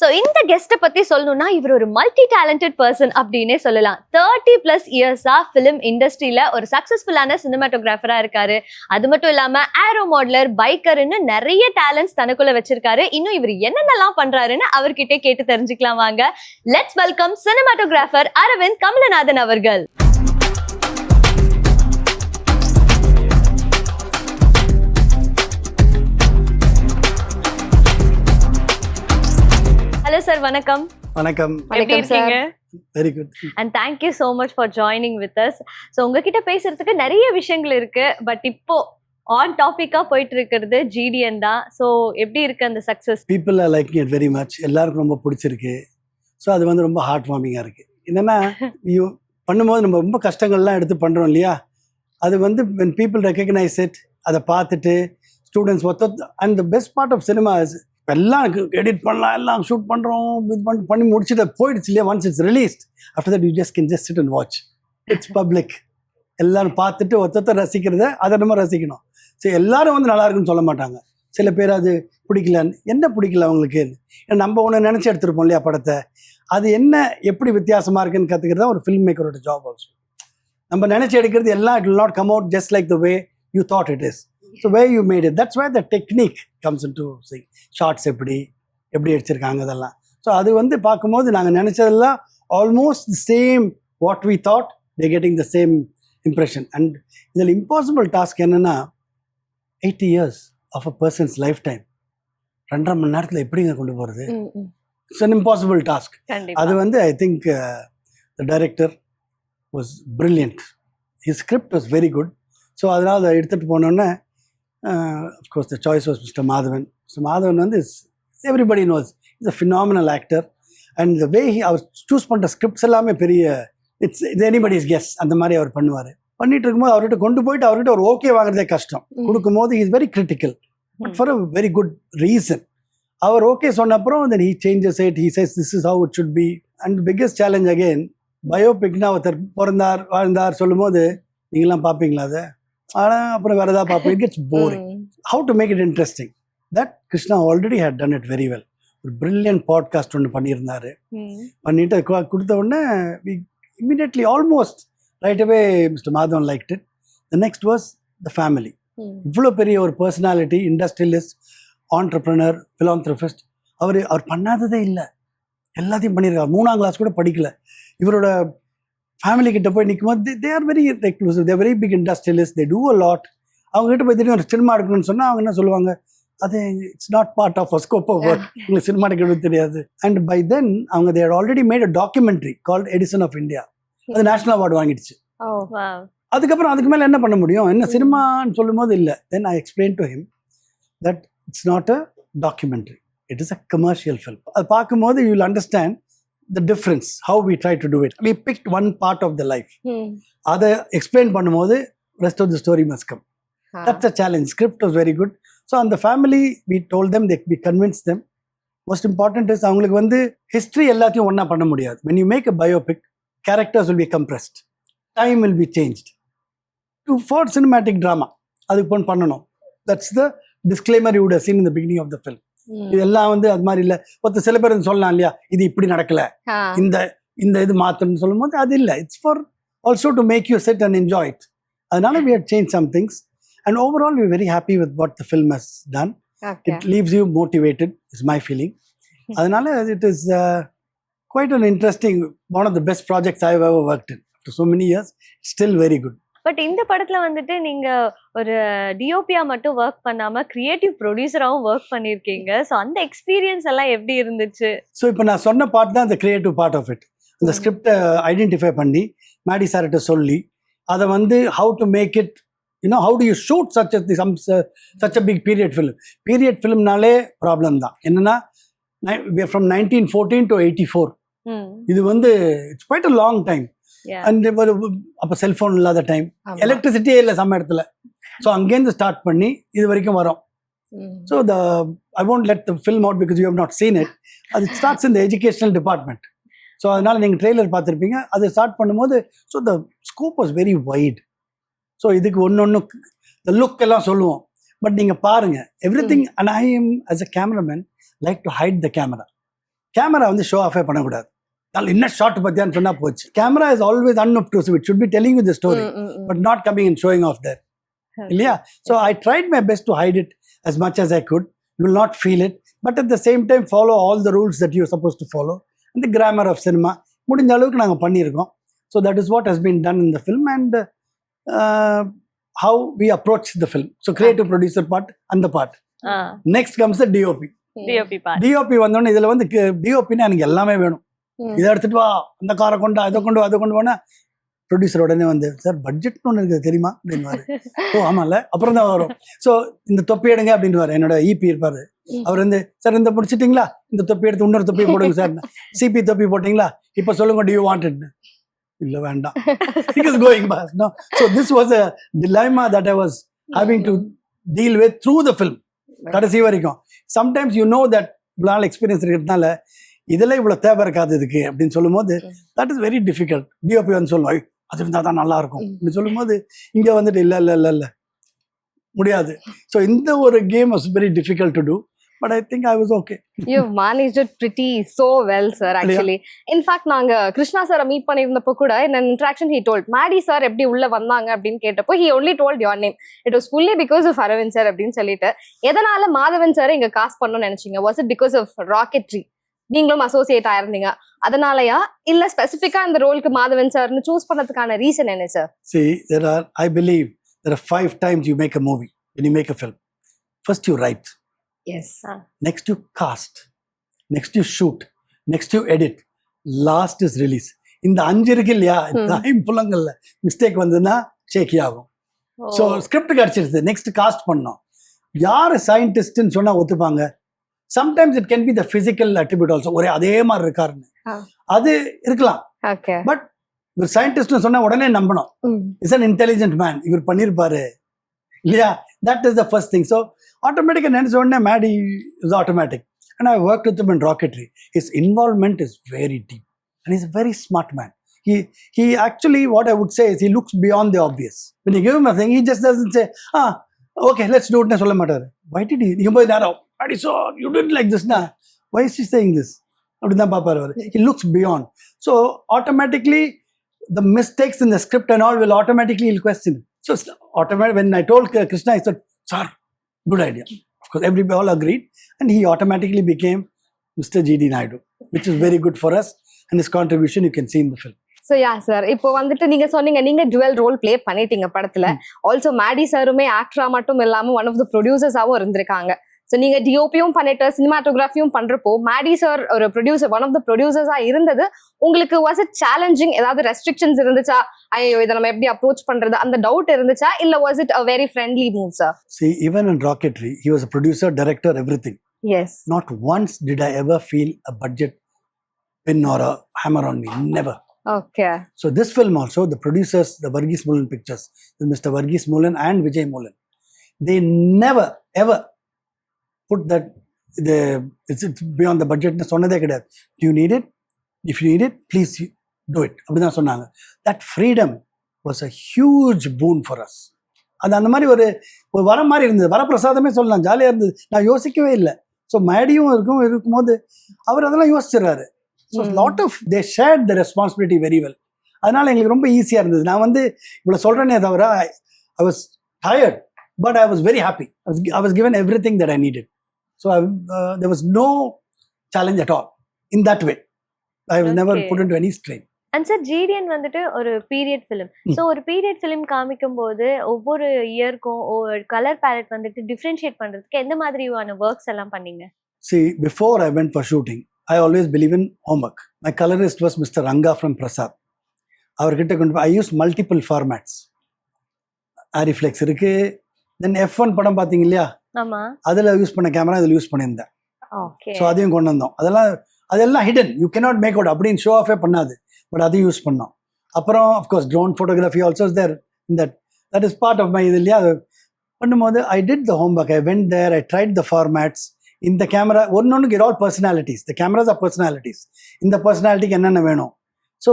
So இந்த கெஸ்ட்டை பற்றி சொல்லணும்னா இவர் ஒரு மல்டி டேலண்டட் பர்சன் அப்படின்னே சொல்லலாம். 30+ இயர்ஸாக ஃபிலிம் இண்டஸ்ட்ரியில் ஒரு சக்ஸஸ்ஃபுல்லான சினிமாட்டோகிராஃபராக இருக்காரு. அது மட்டும் இல்லாமல் ஏரோ மாடலர், பைக்கர்னு நிறைய டேலண்ட்ஸ் தனக்குள்ள வச்சிருக்காரு. இன்னும் இவர் என்னென்னலாம் பண்றாருன்னு அவர்கிட்ட கேட்டு தெரிஞ்சுக்கலாம் வாங்க. Let's welcome cinematographer Aravind Kamalanathan அவர்கள். ஹலோ சார், வணக்கம். வணக்கம். வணக்கம் sir. Very good. And thank you so much for joining with us. So உங்ககிட்ட பேசுறதுக்கு நிறைய விஷயங்கள் இருக்கு. பட் இப்போ ஆன் டாபிக்கா போயிட்டு இருக்கிறது GDN தான். ஸோ எப்படி இருக்கு அந்த success? People are liking it very much. எல்லாருக்கும் ரொம்ப பிடிச்சிருக்கு. ஸோ அது வந்து ரொம்ப ஹார்ட் வார்மிங்காக இருக்குது. என்னென்னா பண்ணும்போது நம்ம ரொம்ப கஷ்டங்கள்லாம் எடுத்து பண்ணுறோம் இல்லையா, அது வந்து when people recognize it, அதை பார்த்துட்டு students and the best part of cinema எல்லாம் எடிட் பண்ணலாம், எல்லாம் ஷூட் பண்ணுறோம், இது பண்ணி முடிச்சுட்டு போயிடுச்சு இல்லையா. Once it's released, after that you just can just sit and watch. It's public. எல்லாரும் பார்த்துட்டு ஒருத்தர் ரசிக்கிறத அதை நம்ம ரசிக்கணும். சரி, எல்லாரும் வந்து நல்லா இருக்குன்னு சொல்ல மாட்டாங்க. சில பேர் அது பிடிக்கலன்னு. என்ன பிடிக்கல அவங்களுக்கு? ஏன்னா நம்ம ஒன்று நினச்சி எடுத்துருப்போம் இல்லையா படத்தை. அது என்ன எப்படி வித்தியாசமாக இருக்குன்னு கற்றுக்கிறது தான் ஒரு ஃபில்ம் மேக்கரோட ஜாப் ஆல்சோ. நம்ம நினச்சி எடுக்கிறது எல்லாம் it will not come out just like the way you thought it is. So way you made it, that's way the technique comes in to see. Shots எப்படி அடிச்சிருக்காங்க அதெல்லாம். ஸோ அது வந்து பார்க்கும்போது நாங்கள் நினச்சதெல்லாம் almost the same what we thought, they getting the same impression. And இதில் இம்பாசிபிள் டாஸ்க் என்னென்னா 80 years of a person's lifetime 2.5 மணி நேரத்தில் எப்படிங்க கொண்டு போகிறது? It's an impossible task. அது வந்து I think the director was brilliant. His script was very good. So அதனால் அதை எடுத்துகிட்டு போனோன்னே of course the choice was mister Madhavan. Mister Madhavan வந்து everybody knows is a phenomenal actor. And the way அவர் choose பண்ணுற scripts எல்லாமே பெரிய இட்ஸ் எனிபடிஸ் கெஸ் அந்த மாதிரி அவர் பண்ணுவார். பண்ணிட்டு இருக்கும்போது அவர்கிட்ட கொண்டு போயிட்டு அவர்கிட்ட ஒரு ஓகே வாங்குறதே கஷ்டம். கொடுக்கும்போது is very critical but for a very good reason. அவர் ஓகே சொன்ன அப்புறம் then he changes it. He says this is how it should be. And biggest challenge again பயோபிக்னா ஒருத்தர் பிறந்தார் வாழ்ந்தார் சொல்லும் போது நீங்களாம் பார்ப்பீங்களா அதை? ஆனால் அப்புறம் வேறு ஏதாவது பார்ப்போம். It gets boring. How to make it interesting? That Krishna already had done it very well. ஒரு பிரில்லியன்ட் பாட்காஸ்ட் ஒன்று பண்ணியிருந்தாரு. பண்ணிட்டு கொடுத்த உடனே we immediately almost right away mister Madhavan liked it. The next was the family. இவ்வளோ பெரிய ஒரு பர்சனாலிட்டி, இண்டஸ்ட்ரியலிஸ்ட், ஆண்டர்ப்ரனர், ஃபிலாந்த்ரபிஸ்ட். அவர் பண்ணாததே இல்லை, எல்லாத்தையும் பண்ணியிருக்காரு. 3ஆம் கிளாஸ் கூட படிக்கல. இவரோட ஃபேமிலி கிட்ட போய் நிற்கும்போது they are very reclusive, they very big industrialist, they do a lot. அவங்க கிட்ட போய் திடீர்னு ஒரு சினிமா எடுக்கணும்னு சொன்னால் அவங்க என்ன சொல்லுவாங்க, அது it's not part of a scope of work, உங்களுக்கு சினிமா எடுக்கிறது தெரியாது. அண்ட் பை தென் அவங்க they had already made a documentary called Edison of India. அது நேஷனல் அவார்டு வாங்கிடுச்சு. அதுக்கப்புறம் அதுக்கு மேலே என்ன பண்ண முடியும்? என்ன சினிமான்னு சொல்லும் போது இல்லை. Then I explain to him that it's not a documentary, it is a commercial film. அது பார்க்கும்போது you will understand the difference, how we try to do it. We picked one part of the life. Ada explain பண்ணும்போது rest of the story must come. That's a challenge. Script was very good. So on the family we told them, we convinced them. Most important is அவங்களுக்கு வந்து history எல்லாத்தையும் ஒண்ணா பண்ண முடியாது. When you make a biopic, characters will be compressed, time will be changed for cinematic drama. அதுக்கு பண்ணணும். That's the disclaimer you would have seen in the beginning of the film. இதெல்லாம் வந்து அது மாதிரி இல்லை. சில பேர் சொல்லலாம் இல்லையா, இது இப்படி நடக்கல, இந்த இது மாத்தணும்னு சொல்லும் போது அது இல்லை. It's for also to make you sit and enjoy it. அதனால we had changed some things and overall we are very happy with what the film has done. It leaves you motivated is my feeling. அதனால it is quite an interesting, one of the best projects I have ever worked in. After so many years, it's still very good. But இந்த படத்துல வந்துட்டு நீங்க ஒரு டிஓபியா மட்டும் work பண்ணாம creative ப்ரொடியூசராகவும் work பண்ணியிருக்கீங்க. So அந்த எக்ஸ்பீரியன்ஸ் எல்லாம் எப்படி இருந்துச்சு? ஸோ இப்போ நான் சொன்ன பார்ட் தான் அந்த கிரியேட்டிவ் பார்ட் ஆஃப் இட். அந்த ஸ்கிரிப்டை ஐடென்டிஃபை பண்ணி மேடி சார்கிட்ட சொல்லி அதை வந்து how to make it, you know how to you shoot such a big period film. Period ஃபிலிம்னாலே ப்ராப்ளம் தான். என்னன்னா ஃப்ரம் 1914 to 84, இது வந்து it's quite a long time. And அப்போ செல்ஃபோன் இல்லாத டைம், எலக்ட்ரிசிட்டியே இல்லை சம இடத்துல. ஸோ அங்கேருந்து ஸ்டார்ட் பண்ணி இது வரைக்கும் வரோம். So I won't let the film out because you have not seen it. அது starts in the educational department. So அதனால் நீங்கள் ட்ரெய்லர் பார்த்துருப்பீங்க. அது ஸ்டார்ட் பண்ணும்போது so the scope was very white. So இதுக்கு ஒன்று த லுக் எல்லாம் சொல்லுவோம். பட் நீங்கள் பாருங்கள் every thing. And I am as a cameraman like to height the camera. Camera வந்து ஷோ ஆஃபே பண்ணக்கூடாது. நான் என்ன ஷார்ட் பத்தியான்னு சொன்னா போச்சு. Camera is always unobtrusive. It should be telling you the story, but not coming and showing off there. இல்லையா? So I tried my best to hide it as much as I could. You will not feel it, but at the same time follow all the rules that you're supposed to follow and the grammar of cinema. முடிஞ்ச அளவுக்கு நாங்கள் பண்ணியிருக்கோம். So that is what has been done in the film and how we approach the film. So creative producer part and the part. Next comes the DOP. DOP வந்தோடனே இதில் வந்து டிஓபின்னா எனக்கு எல்லாமே வேணும். இதை எடுத்துட்டு வா, அந்த காரை கொண்டு அதை கொண்டு அதை கொண்டு போனா ப்ரொடியூசர் உடனே வந்து சார் பட்ஜெட்னு ஒன்று இருக்குது தெரியுமா அப்படின்வாரு. ஓ ஆமாம்ல, அப்புறம் தான் வரும். ஸோ இந்த தொப்பி எடுங்க அப்படின்வார். என்னோட இபி இருப்பாரு, அவர் வந்து சார் இந்த முடிச்சிட்டிங்களா, இந்த தொப்பி எடுத்து இன்னொரு தொப்பி போடுங்க சார், சிபி தொப்பி போட்டிங்களா, இப்போ சொல்லுங்க do you want it? இல்லை வேண்டாம். It is going past. No. So this was a dilemma that I was having to deal with through the film. கடைசி வரைக்கும் சம்டைம்ஸ் யூ நோ தட் இவ்வளோ எக்ஸ்பீரியன்ஸ் இருக்கிறதுனால இதெல்லாம் இவ்வளோ தேவை இருக்காது இதுக்கு அப்படின்னு சொல்லும்போது that is very difficult. DOP வந்து சொல்லுவோம் அது இருந்தால் தான் நல்லா இருக்கும் அப்படின்னு சொல்லும்போது இங்கே வந்துட்டு இல்லை இல்லை இல்லை இல்லை முடியாது. ஸோ இந்த ஒரு game was very difficult to do, but I think I was okay. You've managed it pretty so well, sir, actually. In fact, நாங்க கிருஷ்ணா சாரை மீட் பண்ணியிருந்தப்போ கூட in an interaction he told, Maddy sir எப்படி உள்ள வந்தாங்க அப்படின்னு கேட்டப்போ he only told your name. It was fully because of Aravind sir அப்படின்னு சொல்லிட்டு. எதனால மாதவன் சார் இங்க காஸ்ட் பண்ணணும்னு நினைச்சீங்க? Was it because of rocketry? நீங்களும் அசோசியேட் ஆயிருந்தீங்க அதனாலயா, இல்ல ஸ்பெசிஃபிக்கா இந்த ரோலுக்கு மாதவன் சார்னு சூஸ் பண்ணதுக்கான ரீசன் என்ன sir? See, I believe there are 5 times you make a movie when you make a film. First you write. Yes. Next you cast, next you shoot, next you edit, last is release. இந்த 5 இருக்கு இல்லையா, time புலங்கள்ல mistake வந்ததுன்னா shaky ஆகும். So script கிடைச்சிருது, next cast பண்ணோம். யார் சயின்டிஸ்ட்னு சொன்னா ஒத்துப்பாங்க? Sometimes it can be the physical attribute also, ஒரே அதே மாதிரி இருக்காருன்னு அது இருக்கலாம். பட் இவர் சயின்டிஸ்ட்னு சொன்னா உடனே நம்பணும். இஸ் அன் இன்டெலிஜென்ட் மேன், இவர் பண்ணிருப்பாரு இல்லையா? That is the first thing. So ஆட்டோமேட்டிக்காக நினைச்ச உடனே Maddy is automatic. And I work with in rocketry. His involvement is very deep and is a very smart man. He actually, what I would say is he looks beyond the obvious. When you give him a thing, he just doesn't say, okay, let's do it. Na solla maataru. Why did he? You boy narrow. Adi so you did like this na. Why is he saying this? Appadina paapaaru. He looks beyond. So automatically the mistakes in the script and all will automatically he'll question. So automatically when I told Krishna, I said, sir, good idea. Of course, everybody all agreed, and he automatically became Mr. G.D. Naidu, which is very good for us, and his contribution you can see in the film. So yeah sir, இப்போ வந்துட்டு நீங்க சொன்னீங்க நீங்க twelve role play பண்ணிட்டீங்க படத்துல. Also Maddy சாருமே ஆக்டரா மட்டும் இல்லாம one of the ப்ரொடியூசர்ஸாவும் இருந்திருக்காங்க. ஸோ நீங்க டிஓபியும் பண்ணிட்டு சினிமாட்டோகிராஃபியும் பண்றப்போ மேடி சார் ஒரு ப்ரொடியூசர், ஒன் ஆஃப் த ப்ரொடியூசர்ஸா இருந்தது உங்களுக்கு வாஸ் இட் சேலஞ்சிங்? ஏதாவது ரெஸ்ட்ரிக்ஷன்ஸ் இருந்துச்சா? ஐயோ இதை நம்ம எப்படி அப்ரோச் பண்றது அந்த டவுட் இருந்துச்சா, இல்ல was it a very friendly move, sir? See, even in Rocketry he was a producer, director, everything. Yes. Not once did I ever feel a budget pin or a hammer on me. Never. Okay. So this film also, the producers, the Varghese Moolan Pictures, Mr. Varghese Moolan and Vijay Moolan, they never ever put that it's beyond the budget. சொன்னதே கிடையாது. You need it, if you need it, please do it. அப்படிதான் சொன்னாங்க. That freedom was a huge boon for us. அது அந்த மாதிரி ஒரு வரம் மாதிரி இருந்தது, வரப்பிரசாதமே சொல்லலாம். ஜாலியாக இருந்தது, நான் யோசிக்கவே இல்லை. ஸோ மேடியும் இருக்கும்போது அவர் அதெல்லாம் யோசிச்சிடறாரு. So lot of they shared the responsibility very well. அதனால எங்களுக்கு ரொம்ப ஈஸியாக இருந்தது. நான் வந்து இவ்வளோ சொல்கிறேனே தவிர I was tired, but I was very happy. I was given everything that I needed. So there was no challenge at all in that way. I was never put into any strain. And sir, GDN வந்துட்டு ஒரு period film. So ஒரு period film காமிக்கும் போது ஒவ்வொரு இயர்க்கும் ஒரு colour ballot வந்துட்டு differentiate பண்றதுக்கு எந்த மாதிரியான ஒர்க்ஸ் எல்லாம் பண்ணீங்க? See, before I went for shooting, I always believe in homework. My colorist was Mr. Ranga from Prasad. அவர்கிட்ட கொண்டு I used multiple formats. Ariflex இருக்கு, then F1 படம் பார்த்தீங்க இல்லையா, ஆமா, அதில் யூஸ் பண்ண கேமரா இதில் யூஸ் பண்ணியிருந்தேன். ஓகே. ஸோ அதையும் கொண்டு வந்தோம். அதெல்லாம் hidden, you cannot make out அப்படின்னு ஷோ ஆஃபே பண்ணாது, பட் அதையும் யூஸ் பண்ணோம். அப்புறம் of course drone photography also is there in that is part of my இது இல்லையா. பண்ணும்போது I did the homework, I went there, I tried the formats. இந்த கேமரா ஒன்னொன்னுக்கு all personalities, the cameras are personalities. இந்த பர்சனாலிட்டிக்கு என்னென்ன வேணும். So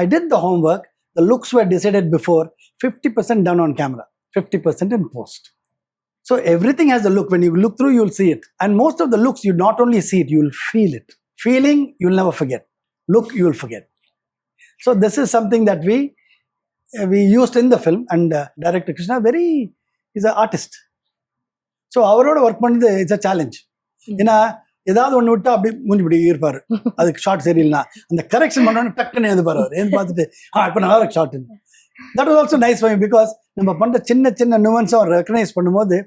I did the homework. The looks were decided before. 50% done on camera, 50% in post. So everything has a look. When you look through, you'll see it. And most of the looks, you not only see it, you'll feel it. feeling you'll never forget, look you'll forget. So this is something that we used in the film, and director Krishna is an artist. So அவரோட work பண்ணது it's a challenge. ஏன்னா ஏதாவது ஒன்று விட்டா அப்படி மூஞ்சி இப்படி இருப்பாரு, அதுக்கு ஷார்ட் சரியில்லைனா அந்த கரெக்ஷன் பண்ணோன்னு டக்குன்னு எழுந்துப்பாரு அவர் எழுந்து பார்த்துட்டு இப்போ நல்லா இருக்கு short. That was also nice for me, because நம்ம பண்ணுற சின்ன சின்ன நுவன்ஸை அவர் ரெக்கனைஸ் பண்ணும்போது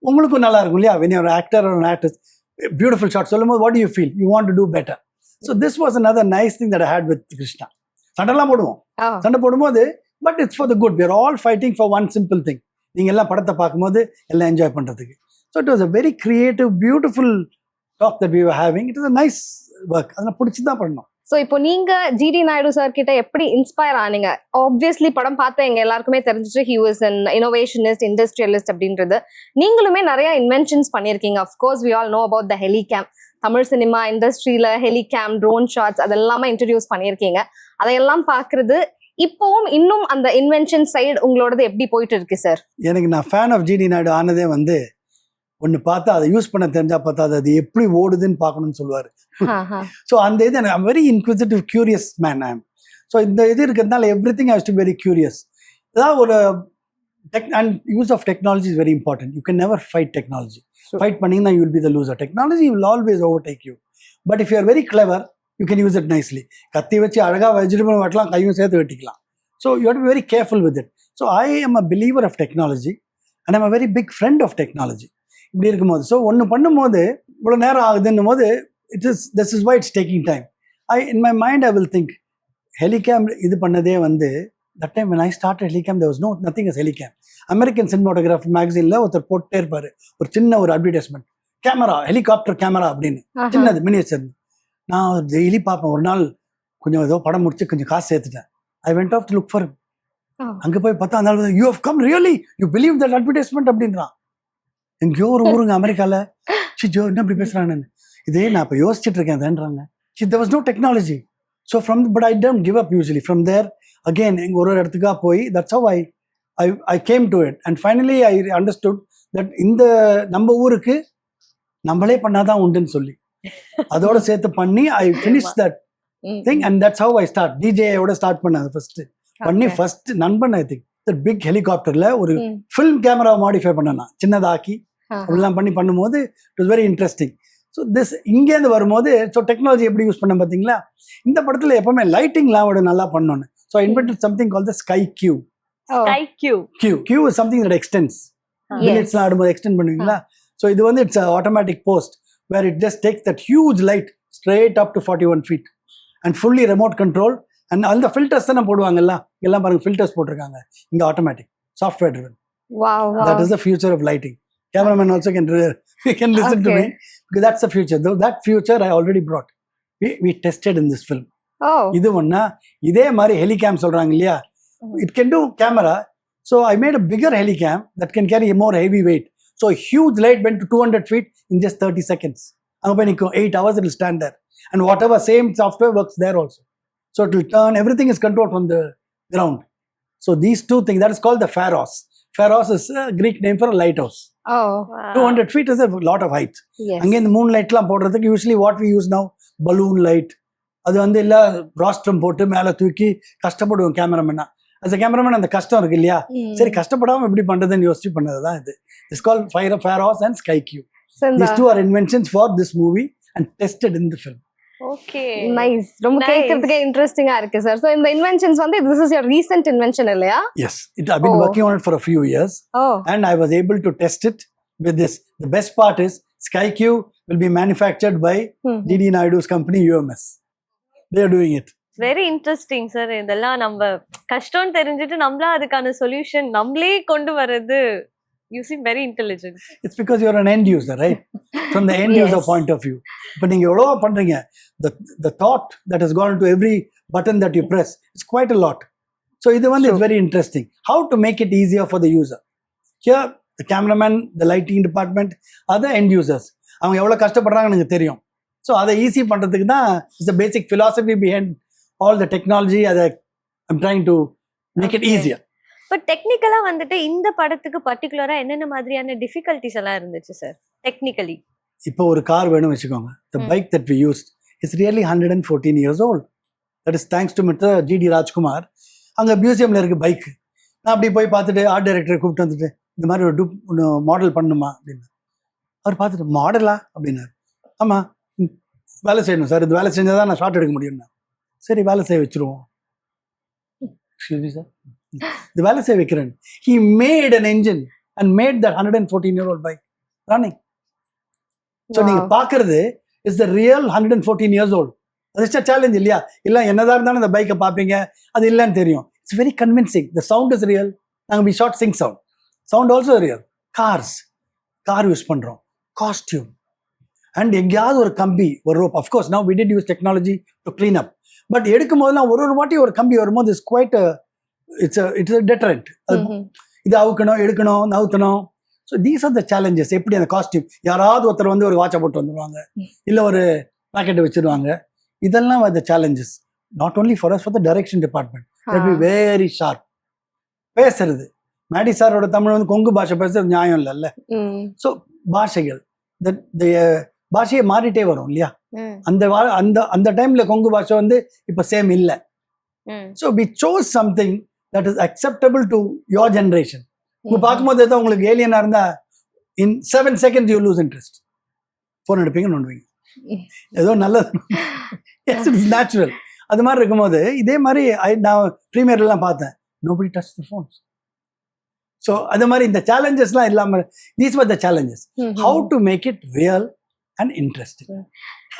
உங்களுக்கும் நல்லா இருக்கும் இல்லையா? வென் யூர் ஆக்டர் ஒரு ஆக்டர் பியூட்டிஃபுல் ஷார்ட் சொல்லும் போது what you feel, you want to do better. So this was another nice thing that I had with Krishna. சண்டைலாம் போடுவோம், சண்டை போடும்போது but it's for the good. we are all fighting for one simple thing. நீங்கள் எல்லாம் படத்தை பார்க்கும்போது எல்லாம் enjoy பண்ணுறதுக்கு. So it was a very creative beautiful talk that we were having. It is a nice work. அதெல்லாம் பிடிச்சி தான் பண்ணோம். ஸோ இப்போ நீங்க ஜிடி நாயுடு சார் கிட்ட எப்படி இன்ஸ்பயர் ஆனீங்க? ஆப்வியஸ்லி படம் பார்த்த எங்க எல்லாருக்குமே தெரிஞ்சிச்சு he was an innovationist, industrialist அப்படின்றது. நீங்களுமே நிறைய இன்வென்ஷன்ஸ் பண்ணியிருக்கீங்க. Of course we all know about the helicam. Tamil cinema இண்டஸ்ட்ரியில ஹெலிகேம், ட்ரோன் ஷாட்ஸ் அதெல்லாமே இன்ட்ரடியூஸ் பண்ணியிருக்கீங்க. அதையெல்லாம் பார்க்கறது இப்போவும் இன்னும் அந்த இன்வென்ஷன் சைடு உங்களோடது எப்படி போயிட்டு இருக்கு சார்? எனக்கு நான் ஃபேன் ஆஃப் ஜிடி நாயுடு ஆனதே வந்து ஒன்று பார்த்தா அதை யூஸ் பண்ண தெரிஞ்சா பார்த்தா அது எப்படி ஓடுதுன்னு பார்க்கணும்னு சொல்லுவார். ஸோ அந்த இது எனக்கு I'm very inquisitive curious man I'm. So இந்த இது இருக்கிறதுனால everything has to very curious. அதாவது ஒரு and use of technology is very important. You can never fight technology. Fight பண்ணிங்கன்னா you will be the loser. Technology will always overtake you. But if you are very clever you can use it nicely. கத்தி வச்சு அழகாக vegetable வெட்டலாம், கையும் சேர்த்து வெட்டிக்கலாம். So you have to be very careful with it. So I am a believer of technology and I'm a very big friend of technology. இப்படி இருக்கும்போது so ஒன்று பண்ணும்போது இவ்வளோ நேரம் ஆகுதுன்னும் போது this is why it's taking time. In my mind I will think Helicam இது பண்ணதே வந்து that time when I started Helicam there was nothing as Helicam. American cinematography மேகசினில் ஒருத்தர் போட்டே இருப்பார் ஒரு சின்ன ஒரு அட்வர்டைஸ்மெண்ட், கேமரா ஹெலிகாப்டர் கேமரா அப்படின்னு சின்னது மினியேச்சர். நான் டெய்லி பார்ப்பேன். ஒரு நாள் கொஞ்சம் ஏதோ படம் முடிச்சு கொஞ்சம் காசு சேர்த்துட்டேன். I went off to look for. அங்கே போய் பார்த்தா அந்த you how come really you believe that advertisement அப்படின்றான். எங்கேயோ ஒரு ஊருங்க அமெரிக்காவில். ஜோ என்ன இப்படி பேசுகிறான்னு இதே நான் இப்போ யோசிச்சுட்டு இருக்கேன் அதுன்றாங்க. there was no technology. So but I don't give up usually. From there again ஒரு இடத்துக்காக போய் that's how I came to it. And finally I understood that இந்த நம்ம ஊருக்கு நம்மளே பண்ணாதான் உண்டுன்னு சொல்லி அதோட சேர்த்து பண்ணி I finish that thing. And that's how I start. டிஜேயோட ஸ்டார்ட் பண்ணேன் ஃபர்ஸ்ட் பண்ணி. First Nanban I think that big ஹெலிகாப்டர்ல ஒரு ஃபில்ம் கேமரா மாடிஃபை பண்ணேன், சின்னதாக்கி அப்படிலாம் பண்ணும்போது it was very interesting. So this இங்கேருந்து வரும்போது ஸோ டெக்னாலஜி எப்படி யூஸ் பண்ண பார்த்தீங்களா? இந்த படத்தில் எப்பவுமே லைட்டிங்லாம் நல்லா பண்ணோன்னு. So I invented something call the sky cue. Cue is something that extends. மினிட்ஸ்லாம் ஆடும்போது எக்ஸ்டெண்ட் பண்ணுவீங்களா? ஸோ இது வந்து it's automatic post where it just takes that huge light straight up to 41 feet and fully remote control. And all the filters தான போடுவாங்கல்ல, எல்லாம் பாருங்க filters போட்டிருக்காங்க. இங்க automatic software driven. Wow. That is the future of lighting. Cameraman also can listen to me because that's the future. That future I already brought. We tested in this film. இது ஒண்ணா இதே மாதிரி helicam சொல்றாங்க இல்லையா? It can do camera. So I made a bigger helicam that can carry a more heavy weight. So a huge light went to 200 feet in just 30 seconds. And when 8 hours it will stand there. And whatever same software works there also. So it will turn, everything is controlled from the ground. So these two things, that is called the pharos. Pharos is a Greek name for a lighthouse. Oh, wow. 200 feet is a lot of height. Yes. Again, the moonlight லாம் போடுறதுக்கு usually what we use now, balloon light. அது வந்து இல்ல ராஸ்ட்ரம் போட்டு மேலே தூக்கி கஷ்டப்படுவோம் கேமராமேனா. as a cameraman அந்த கஷ்டம் இருக்கு இல்லையா? சரி கஷ்டப்படாம எப்படி பண்றதுன்னு யோசிச்சு பண்ணதுதான் இது. It's called Pharos and Sky Q. These two are inventions for this movie and tested in the film. Okay. Nice. ரொம்ப கேட்கிறதுக்கே இன்ட்ரெஸ்டிங்கா இருக்கு சார். So இந்த inventions வந்து this is your recent invention இல்லையா? Yes. I've been working on it for a few years. And I was able to test it with this. The best part is Sky Q will be manufactured by GD Naidu's company UMS. They are doing it. Very interesting sir. இதெல்லாம் நம்ம கஷ்டம்னு தெரிஞ்சுட்டு நம்மளா அதுக்கான solution நம்மளே கொண்டு வர்றது. You seem very intelligent. It's because you're an end user, right? From the end user point of view. But நீங்க எவ்வளவு பண்றீங்க, the thought that has gone into every button that you press, it's quite a lot. So இது வந்து it's very interesting. How to make it easier for the user. Here, the cameraman, the lighting department, other end users. அவங்க எவ்வளவு கஷ்டப்படுறாங்கன்னு எனக்கு தெரியும். So அதை easy பண்றதுக்கு தான் is the basic philosophy behind all the technology. I'm trying to make it easier. But டெக்னிக்கலா வந்துட்டு இந்த படத்துக்கு பர்டிகுலரா என்னென்ன மாதிரியான டிஃபிகல்ட்டிஸ் எல்லாம் இருந்துச்சு சார் டெக்னிக்கலி? இப்போ ஒரு கார் வேணும் வச்சுக்கோங்க. The bike that we used, it's really 114 years old. That is thanks to mister GD Rajkumar. அங்கே மியூசியமில் இருக்குது பைக்கு. நான் அப்படி போய் பார்த்துட்டு ஆர்ட் டைரக்டரை கூப்பிட்டு வந்துட்டு இந்த மாதிரி ஒரு ஒன்று மாடல் பண்ணுமா அப்படின்னு. அவர் பார்த்துட்டு மாடலா அப்படின்னாரு. ஆமாம், வேலை செய்யணும் சார், இது வேலை செஞ்சால் தான் நான் ஷார்ட் எடுக்க முடியும்னா. சரி, வேலை செய்ய வச்சுருவோம். சார், இது வேலை செய்ய வைக்கிறேன். He made an engine and made that 114-year-old bike running. So நீங்கள் பார்க்கறது is the real 114 years old. அது இட்ஸ் அ சேலஞ்ச் இல்லையா? இல்லை என்னதான் இருந்தாலும் அந்த பைக்கை பார்ப்பீங்க, அது இல்லைன்னு தெரியும். It's very convincing. The sound is real. நாங்கள் we shot sync sound. Sound also real. Car use பண்ணுறோம். காஸ்டியூம் அண்ட் எங்கேயாவது ஒரு கம்பி, ஒரு rope. Of course now we did use technology to clean up. But எடுக்கும் போதெல்லாம் ஒரு வாட்டி ஒரு கம்பி வரும்போது இட்ஸ் குவைட் இட்ஸ் டெட்டரண்ட். இது அவுக்கணும், எடுக்கணும், நவுத்தணும். So these are the challenges. எப்படி அந்த காஸ்டியூம், யாராவது ஒருத்தர் வந்து ஒரு வாட்சை போட்டு வந்துடுவாங்க, இல்லை ஒரு பாக்கெட்டை வச்சிருவாங்க. இதெல்லாம் the challenges. Not only for us, for the direction department. That be very sharp. பேசுறது, மேடி சாரோட தமிழ் வந்து கொங்கு பாஷை பேசுறது நியாயம் இல்லைல்ல. ஸோ பாஷைகள், பாஷையை மாறிட்டே வரும் இல்லையா? அந்த அந்த அந்த டைம்ல கொங்கு பாஷை வந்து இப்போ சேம் இல்லை. So we chose something that is acceptable to your generation. உங்க பார்க்கும்போது ஏதோ உங்களுக்கு ஏலியனா இருந்தா in 7 seconds you lose interest. Phone எடுப்பீங்க, நோண்டுவீங்க. ஏதோ நல்லது. Yes, it's natural. அது மாதிரி இருக்கும்போது இதே மாதிரி நான் ப்ரீமியர்லாம் பார்த்தேன். Nobody touch the phones. So அது மாதிரி இந்த சேலஞ்சஸ்லாம் இல்லாமல், these were the challenges. How to make it real and interesting.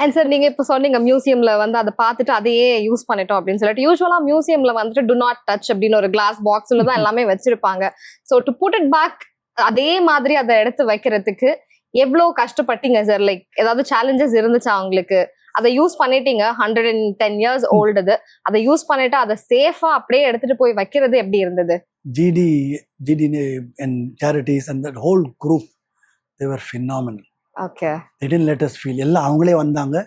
And sir, நீங்க இப்போ சொன்னீங்க மியூசியம்ல வந்து அதை பார்த்துட்டு அதையே யூஸ் பண்ணிட்டோம் அப்படின்னு சொல்லிட்டு. யூஸ்வலா மியூசியம்ல வந்துட்டு டு நாட் டச் அப்படின்னு ஒரு கிளாஸ் பாக்ஸ்ல தான் எல்லாமே வச்சிருப்பாங்க. So to put it back, அதே மாதிரி அதை எடுத்து வைக்கிறதுக்கு எவ்வளோ கஷ்டப்பட்டீங்க சார்? லைக் ஏதாவது சேலஞ்சஸ் இருந்துச்சா அவங்களுக்கு? அதை யூஸ் பண்ணிட்டீங்க, 110 years old அது. அதை யூஸ் பண்ணிட்டு அதை சேஃபா அப்படியே எடுத்துட்டு போய் வைக்கிறது எப்படி இருந்தது? GD and charities and that whole group, they were phenomenal. Okay. They didn't let us feel. எல்லாம் அவங்களே வந்தாங்க.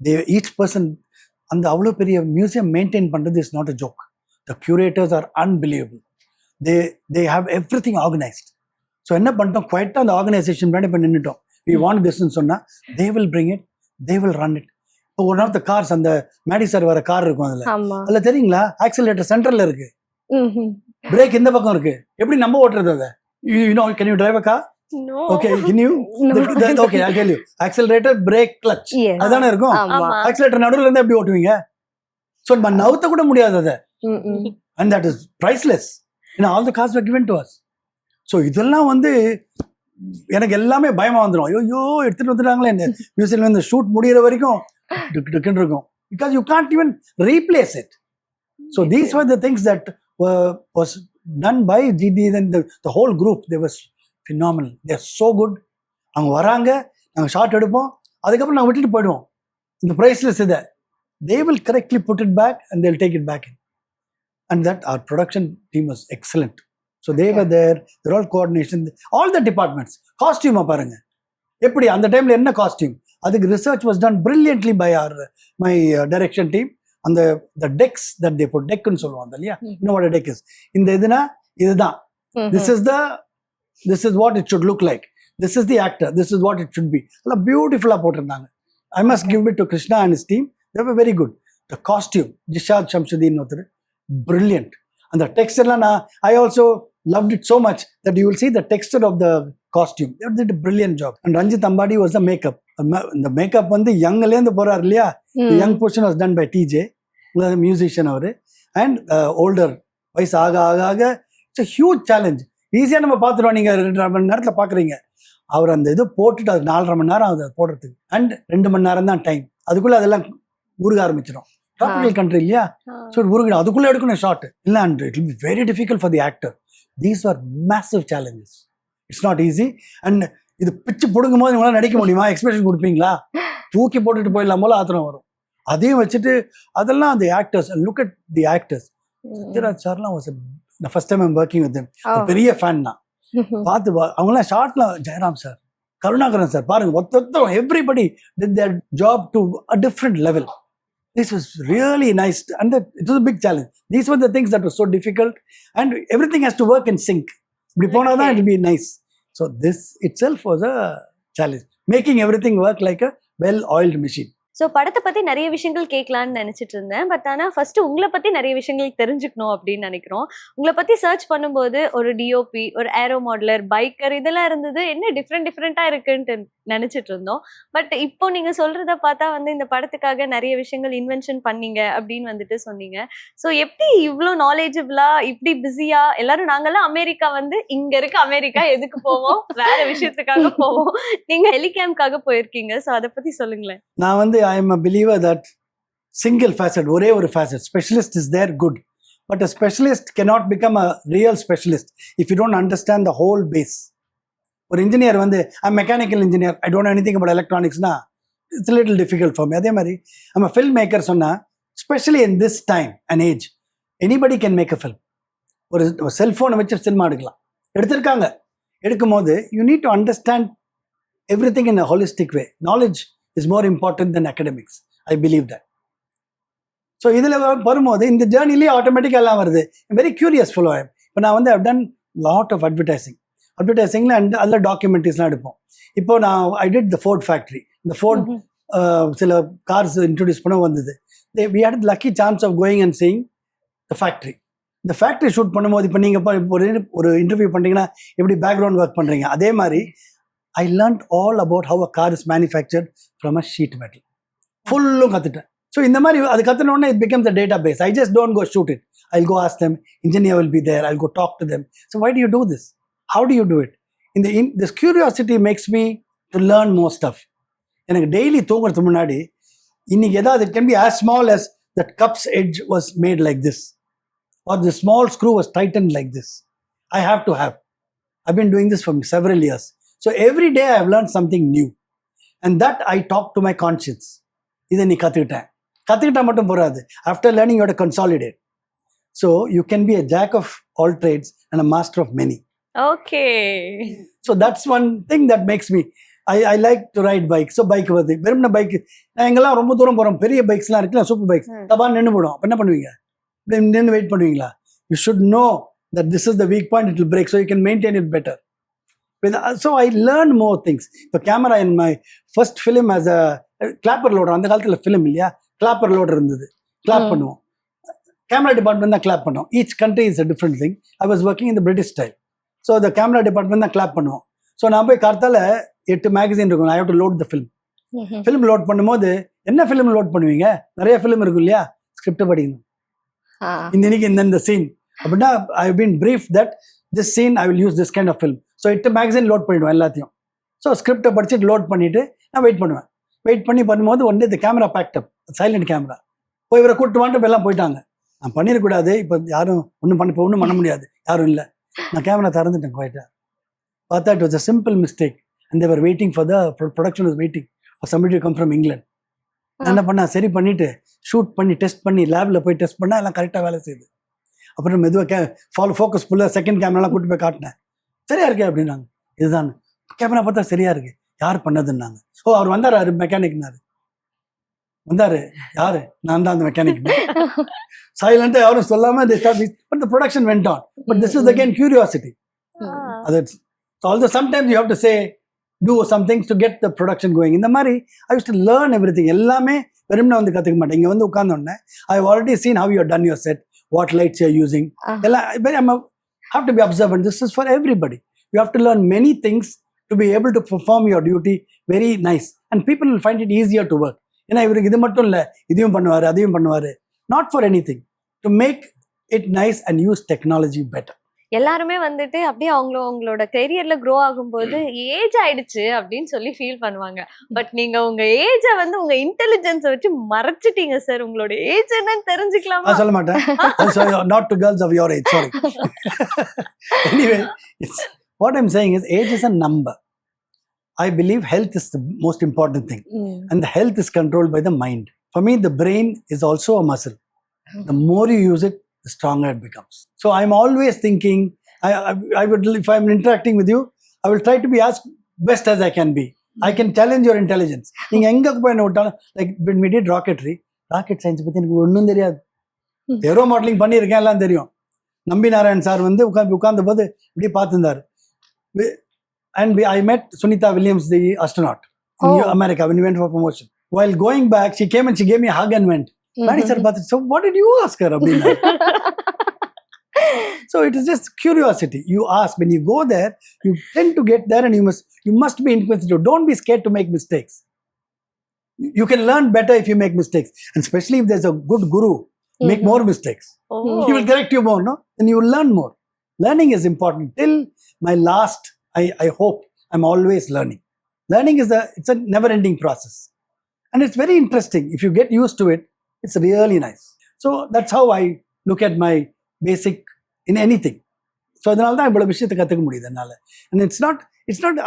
They each person, அந்த அவ்வளோ பெரிய மியூசியம் மெயின்டைன் பண்ணுறது is not a joke. The curators are unbelievable. They have everything organized. So என்ன பண்ணிட்டோம், குவைட்டாக அந்த ஆர்கனைசேஷன் முன்னாடி இப்போ நின்றுட்டோம். We want this சொன்னா they will bring it, they will run it. இப்போ ஒன் ஆஃப் த கார்ஸ், அந்த Maddy sir வர கார் இருக்கும், அதில் தெரியுங்களா, ஆக்சிலேட்டர் சென்டர்ல இருக்கு, பிரேக் இந்த பக்கம் இருக்கு. எப்படி நம்ம ஓட்டுறது அதை? Can you drive a car? No. Okay, can you? Okay, I'll tell you. Accelerator, brake, clutch. அதானே இருக்கும். ஆக்சிலேட்டர் நடுவுல இருந்து எப்படி ஓட்டுவீங்க? ஸோ நம்ம நவுத்த கூட முடியாது அதை. And that is priceless. All the cars were given to us. So இதெல்லாம் வந்து எனக்கு எல்லாமே பயமா வந்துடும். ஐயோ எடுத்துட்டு வந்துட்டாங்களே, இந்த மியூசியம்ல இந்த ஷூட் முடிகிற வரைக்கும் டிக்குன்னு இருக்கும். Because you can't even replace it. So these were the things that was done by GD. Then the whole group, they was phenomenal. They are so good. அவங்க வராங்க, நாங்கள் ஷார்ட் எடுப்போம், அதுக்கப்புறம் நாங்கள் விட்டுட்டு போயிடுவோம். இந்த ப்ரைஸ்லெஸ் இதை they will correctly put it back and they'll take it back in. And that our production team was excellent. So they were there, they're all coordination, all the departments. Costume பாருங்க, எப்படி அந்த டைம்ல என்ன costume, அதுக்கு research was done brilliantly by my direction team. And the decks that they put, deck ன்னு சொல்லுவாங்க இல்லையா, you know what a deck is. இந்த இதுனா இதுதான், this is what it should look like, this is the actor, this is what it should be. எல்லாம் பியூட்டிஃபுல்லா போட்டிருந்தாங்க. I must give it to Krishna and his team. They were very good. The costume, Jishad Shamsuddin ஒருத்தர், brilliant. And the texture, I also loved it so much that you will see the texture of the costume. They did a brilliant job. And Ranjit Ambadi was the makeup. The makeup வந்து யங்லேருந்து போறார் இல்லையா, the young portion was done by TJ, musician அவரு. And older, வயசு ஆக ஆக ஆக it's a huge challenge. ஈஸியாக நம்ம பார்த்துருவோம், நீங்கள் 2.5 மணி நேரத்தில் பார்க்குறீங்க. அவர் அந்த இது போட்டுட்டு அது 4.5 மணி நேரம் ஆகுது போடுறதுக்கு. அண்ட் 2 மணி நேரம் தான் டைம். அதுக்குள்ளே அதெல்லாம் உருக ஆரம்பிச்சிடும். ட்ராபிக்கல் கண்ட்ரி இல்லையா, ஸோ உருகிடும். அதுக்குள்ளே எடுக்கணும் ஷார்ட் இல்லை. And it will be very difficult for the actor. These are massive challenges. It's not easy. And இது பிச்சு பிடுங்கும் போது உங்களால் நடிக்க முடியுமா? எக்ஸ்பிரஷன் கொடுப்பீங்களா? தூக்கி போட்டுட்டு போயிடலாம் போல ஆத்திரம் வரும். அதையும் வச்சுட்டு அதெல்லாம் அந்த actors, look at the actors. Sathyaraj சார்லாம் was the first time I'm working with them. பெரிய ஃபேன் தான். பார்த்து அவங்களாம் ஷார்ட்லாம், ஜெயராம் சார், கருணாகரன் சார், பாருங்க ஒத்தொத்தம், everybody did their job to a different level. This was really nice, and it was a big challenge. These were the things that were so difficult, and everything has to work in sync. இப்படி போனா தான் it will be nice. So this itself was a challenge, making everything work like a well-oiled machine. So படத்தை பத்தி நிறைய விஷயங்கள் கேட்கலான்னு நினைச்சிட்டு இருந்தேன். பட் ஆனா ஃபர்ஸ்ட் உங்களை பத்தி நிறைய விஷயங்கள் தெரிஞ்சுக்கணும் அப்படின்னு நினைக்கிறோம். உங்களை பத்தி சர்ச் பண்ணும்போது ஒரு டிஓபி, ஒரு ஏரோ மாடலர், பைக்கர் இதெல்லாம் இருந்தது. என்ன டிஃப்ரெண்டா இருக்குன்ட்டு நினைச்சிட்டு இருந்தோம். பட் இப்போ நீங்க சொல்றத பார்த்தா வந்து இந்த படத்துக்காக நிறைய விஷயங்கள் இன்வென்ஷன் பண்ணீங்க அப்படின்னு வந்துட்டு சொன்னீங்க. ஸோ எப்படி இவ்வளோ நாலேஜபிளா இப்படி பிஸியா எல்லாரும் நாங்கெல்லாம் அமெரிக்கா வந்து இங்க இருக்க அமெரிக்கா எதுக்கு போவோம், வேற விஷயத்துக்காக போவோம். நீங்க ஹெலிகேம்காக போயிருக்கீங்க. ஸோ அதை பத்தி சொல்லுங்களேன். நான் வந்து I am a believer that single facet, ஒரே ஒரு facet. Specialist is there good, but a specialist cannot become a real specialist if you don't understand the whole base. ஒரு இன்ஜினியர் வந்து I'm mechanical engineer, I don't know anything about electronicsனா it's a little difficult for me. அதே மாதிரி நம்ம film maker சொன்னால் specially in this time and age anybody can make a film. ஒரு செல்ஃபோனை வச்சு சினிமா எடுத்திருக்காங்க. எடுக்கும் போது you need to understand everything in a holistic way. Knowledge is more important than academics. I believe that. So இதில் வரும்போது இந்த ஜேர்னிலே ஆட்டோமேட்டிக்காக எல்லாம் வருது. வெரி கியூரியஸ் ஃபுல்லோ. இப்போ நான் வந்து I've done lot of அட்வர்டைசிங்கில் அண்ட் அதில் டாக்குமெண்ட்ரிஸ்லாம் எடுப்போம். இப்போ நான் I did the Ford factory. இந்த ஃபோர்ட் சில கார்ஸ் இன்ட்ரடியூஸ் பண்ண வந்தது. we had the lucky chance of going and seeing the factory. இந்த ஃபேக்ட்ரி ஷூட் பண்ணும்போது இப்போ நீங்கள் ஒரு இன்டர்வியூ பண்ணுறீங்கன்னா எப்படி பேக்ரவுண்ட் ஒர்க் பண்ணுறீங்க, அதே மாதிரி I learned all about how a car is manufactured from a sheet metal. ஃபுல்லும் கற்றுட்டேன். ஸோ இந்த மாதிரி அது கற்றுனோடனே it becomes a database. I just don't go shoot it. I'll go ask them, engineer will be there, I'll go talk to them. So why do you do this? How do you do it? This curiosity makes me to learn more stuff. எனக்கு daily தூங்குறதுக்கு முன்னாடி இன்னைக்கு ஏதாவது it can be as small as that cup's edge was made like this or the small screw was tightened like this. I have to have. I've been doing this for several years. So every day I have learned something new. And that I talk to my conscience. இதை நீ கற்றுக்கிட்டா மட்டும் போகாது. After learning, you have to consolidate. So you can be a jack of all trades and a master of many. Okay. So that's one thing that makes me, I like to ride bike. So bike வருது. வெறும்ன bike நான் எங்கெல்லாம் ரொம்ப தூரம் போகிறோம், பெரிய பைக்ஸ்லாம் இருக்குல்ல, super bikes, தபான்னு நின்று போடும். அப்போ என்ன பண்ணுவீங்க? நின்று வெயிட் பண்ணுவீங்களா? You should know that this is the weak point, it will break. So you can maintain it better. So I learned more things. இப்போ camera in my first film as a clapper loader, அந்த காலத்தில் film இல்லையா, clapper loader இருந்தது, clap பண்ணுவோம். Camera department தான் clap பண்ணுவோம். Each country is a different thing. I was working in the British style. So the camera department தான் clap பண்ணுவோம். ஸோ நான் போய் கார்த்தால 8 மேகசின் இருக்கும், I have to load the film. Film load பண்ணும்போது என்ன ஃபிலிம் லோட் பண்ணுவீங்க? நிறைய ஃபிலிம் இருக்கும் இல்லையா, ஸ்கிரிப்ட் படிக்கணும். இன்னைக்கு இந்த சீன் அப்படின்னா I have been brief that this scene I will use this kind of film. So 8 magazine load பண்ணிவிடுவேன் எல்லாத்தையும். ஸோ ஸ்கிரிப்டை படிச்சுட்டு லோட் பண்ணிவிட்டு நான் வெயிட் பண்ணுவேன். வெயிட் பண்ணும்போது ஒன்று இந்த கேமரா பேக்டப், சைலண்ட் கேமரா. போய் இவரை கூப்பிட்டு வாட்டு எல்லாம் போயிட்டாங்க. நான் பண்ணிடக்கூடாது, இப்போ யாரும் ஒன்றும் பண்ண முடியாது, யாரும் இல்லை. நான் கேமரா திறந்துட்டேன் குவைட்டாக. பார்த்தா it was a simple mistake. And they were waiting for the production was waiting for somebody to come from England. நான் என்ன பண்ணேன், சரி பண்ணிவிட்டு ஷூட் பண்ணி டெஸ்ட் பண்ணி லேபில் போய் டெஸ்ட் பண்ணால் எல்லாம் கரெக்டாக வேலை செய்யுது. அப்புறம் மெதுவாக ஃபோக்கஸ் ஃபுல்லாக செகண்ட் கேமராலாம் கூப்பிட்டு போய் காட்டினேன். சரியா இருக்கே அப்படின்னாங்க. இதுதான் கேமரா பார்த்தா சரியா இருக்கு, யார் பண்ணதுன்னாங்க. ஓ, அவர் வந்தார் மெக்கானிக்னாரு. வந்தாரு யாரு? நான் தான் அந்த மெக்கானிக். சைலண்டா யாரும் சொல்லாம but the production went on. But this is again curiosity. Although sometimes you have to say, do some things to get the production going. இந்த மாதிரி I used to learn everything. எல்லாமே வெறும்னா வந்து கற்றுக்க மாட்டேன். இங்கே வந்து உட்கார்ந்தோடனே I have already seen how you have done your set, what lights you are using. Have to be observant. This is for everybody. You have to learn many things to be able to perform your duty very nice. And people will find it easier to work. ஏன்னா இவருக்கு இது மட்டும் இல்லை, இதையும் பண்ணுவார், அதையும் பண்ணுவார். Not for anything. To make it nice and use technology better. எல்லாருமே வந்துட்டு அப்படியே அவங்களோட கெரியர்ல க்ரோ ஆகும்போது ஏஜ் ஆயிடுச்சு அப்படின்னு சொல்லி ஃபீல் பண்ணுவாங்க. பட் நீங்க உங்க ஏஜ வந்து உங்க இன்டெலிஜென்ஸை வச்சு மறைச்சிட்டீங்க சார். உங்களோட ஏஜ் என்னன்னு தெரிஞ்சுக்கலாமா? சொல்ல மாட்டேன். Not to girls of your age, sorry. Anyway, what I'm saying is age is a number. I believe health is the most important thing. And the health is controlled by the mind. For me, the brain is also a muscle. The more you use it, the stronger it becomes. So I'm always thinking, I would, if I'm interacting with you, I will try to be as best as I can be. I can challenge your intelligence. நீங்க எங்க போய் என்ன விட்டாலும், like when we did rocketry, rocket science பத்தி எனக்கு ஒன்றும் தெரியாது. Aero modelling பண்ணியிருக்கேன், எல்லாம் தெரியும். நம்பி நாராயண் சார் வந்து உட்கார்ந்த போது இப்படி பார்த்துருந்தாரு. And I met Sunita Williams, the astronaut in America when we went for promotion. while going back, she came and she gave me a hug and went. Maddie sir பார்த்து, so what did you ask her அப்படின்னா. So it is just curiosity. You ask. When you go there, you tend to get there, and you must be inquisitive. Don't be scared to make mistakes. You can learn better if you make mistakes, and especially if there's a good guru, make more mistakes. Oh. He will correct you more, no? And you will learn more. Learning is important. Till my last, I hope I'm always learning. Learning it's a never-ending process, and it's very interesting. If you get used to it, it's really nice. So that's how I look at my basic in anything. So அதனால தான் இவ்வளவு விஷயத்தை கற்றுக்க முடியுது என்னால். And it's not,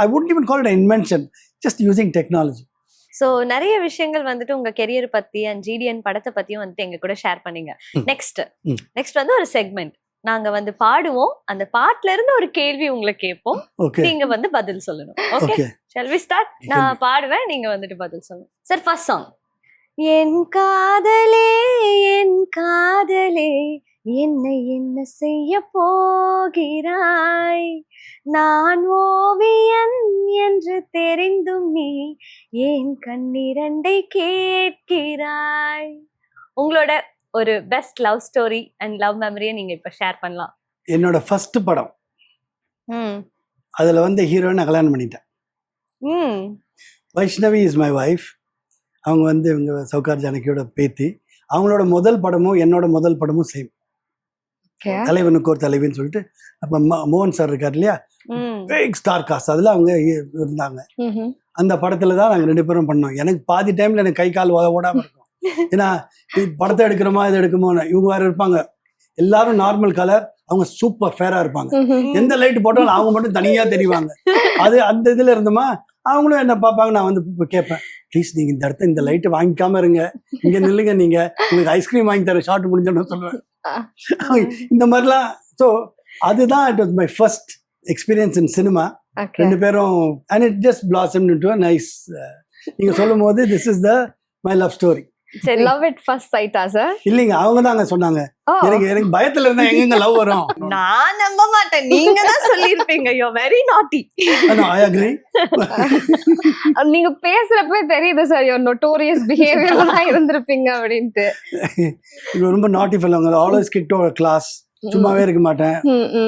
I wouldn't even call it an invention, just using technology. So நிறைய விஷயங்கள் வந்துட்டு உங்க கெரியர் பத்தி அண்ட் ஜிடிஎன் படத்தை பத்தியும் வந்துட்டு எங்க கூட ஷேர் பண்ணீங்க. நெக்ஸ்ட் வந்து ஒரு செக்மெண்ட் நாங்க வந்து பாடுவோம், அந்த பாட்டுல இருந்து ஒரு கேள்வி உங்களை கேட்போம், நீங்க வந்து பதில் சொல்லணும். Okay, shall we start? நான் பாடுவேன், நீங்க வந்துட்டு பதில் சொல்லணும். Sir, first song. என் காதலே என் காதலே என்னை என்ன செய்ய போகிறாய், நான் ஓவியன் என்று தெரிந்தும் நீ ஏன் கண்ணிரண்டை கேட்கிறாய். உங்களோட ஒரு best love story and love மெமரியை நீங்க இப்ப ஷேர் பண்ணலாம். என்னோட ஃபர்ஸ்ட் படம், அதுல வந்து ஹீரோயின் நான் கல்யாணம் பண்ணிட்டேன். Vaishnavi is my wife. அவங்க வந்து இவங்க சௌகார் ஜானகியோட பேத்தி. அவங்களோட முதல் படமும் என்னோட முதல் படமும் சேம். தலைவனுக்கு ஒரு தலைவின்னு சொல்லிட்டு அப்ப மோகன் சார் இருக்கார் இல்லையா, பிக் ஸ்டார் காஸ்ட், அதுல அவங்க இருந்தாங்க. அந்த படத்துல தான் நாங்க 2 பேரும் பண்ணோம். எனக்கு பாதி டைம்ல எனக்கு கை கால் ஓடாம இருக்கும். ஏன்னா படத்தை எடுக்கிறோமா இது எடுக்குமோ, இவங்க வேற இருப்பாங்க எல்லாரும் நார்மல் கலர், அவங்க சூப்பர் ஃபேரா இருப்பாங்க. எந்த லைட் போட்டாலும் அவங்க மட்டும் தனியா தெரிவாங்க. அது அந்த இதுல இருந்தோமா, அவங்களும் என்ன பார்ப்பாங்க, நான் வந்து கேட்பேன், ப்ளீஸ் நீங்க இந்த இடத்த இந்த லைட்டை வாங்கிக்காம இருங்க, இங்க நில்லுங்க, நீங்க உங்களுக்கு ஐஸ்கிரீம் வாங்கி தரேன் ஷார்ட் முடிஞ்சோன்னு சொல்லுவேன். இந்த மாதிரிலாம். ஸோ அதுதான் it was my first experience in cinema. 2 பேரும் and it just blossomed into a nice. நீங்க சொல்லும் போது this is the my love story. சரி, லவ் இட் ஃபர்ஸ்ட் சைட்டா சார்? இல்லைங்க, அவங்க தாங்க சொன்னாங்க. எனக்கு பயத்துல இருந்தா எங்க லவ் வரும்? நான் நம்ப மாட்டேன், நீங்க தான் சொல்லிருப்பீங்க. யூ ஆர் வெரி நாட்டி. I agree. நீங்க பேசுறப்பவே தெரியுது சார், யூ நோட்டோரியஸ் பிஹேவியர்ல தான் இருந்திருப்பீங்க அப்படின்ட்டு. இது ரொம்ப நாட்டி ஃபெல்லோங்க. ஆல்வேஸ் கிக் டு கிளாஸ், சும்மாவே இருக்க மாட்டேன்.